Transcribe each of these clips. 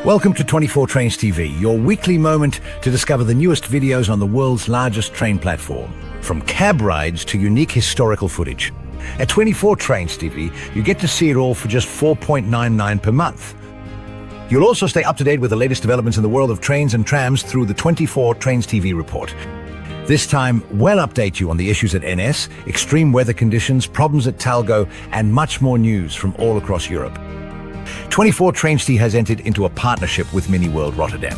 Welcome to 24 Trains TV, your weekly moment to discover the newest videos on the world's largest train platform. From cab rides to unique historical footage. At 24 Trains TV, you get to see it all for just $4.99 per month. You'll also stay up to date with the latest developments in the world of trains and trams through the 24 Trains TV report. This time, we'll update you on the issues at NS, extreme weather conditions, problems at Talgo, and much more news from all across Europe. 24 Trains TV has entered into a partnership with Mini World Rotterdam.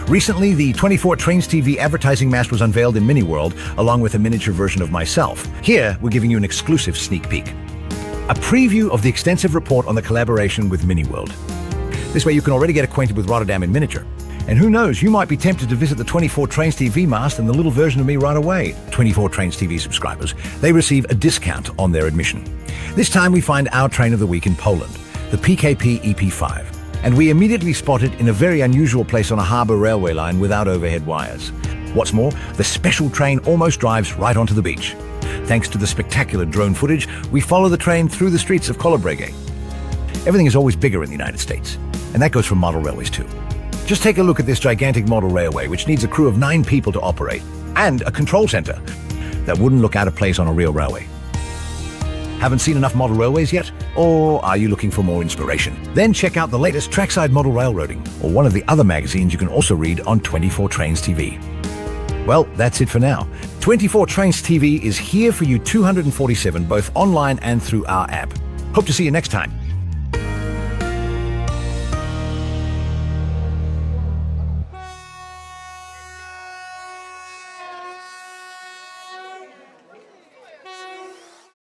Recently, the 24 Trains TV advertising mast was unveiled in Mini World, along with a miniature version of myself. Here, we're giving you an exclusive sneak peek. A preview of the extensive report on the collaboration with Mini World. This way you can already get acquainted with Rotterdam in miniature. And who knows, you might be tempted to visit the 24 Trains TV mast and the little version of me right away. 24 Trains TV subscribers, they receive a discount on their admission. This time we find our train of the week in Poland, the PKP EP5. And we immediately spot it in a very unusual place on a harbour railway line without overhead wires. What's more, the special train almost drives right onto the beach. Thanks to the spectacular drone footage, we follow the train through the streets of Kołobrzeg. Everything is always bigger in the United States, and that goes for model railways too. Just take a look at this gigantic model railway, which needs a crew of 9 people to operate, and a control centre that wouldn't look out of place on a real railway. Haven't seen enough model railways yet? Or are you looking for more inspiration? Then check out the latest Trackside Model Railroading, or one of the other magazines you can also read on 24 Trains TV. Well, that's it for now. 24 Trains TV is here for you 247, both online and through our app. Hope to see you next time.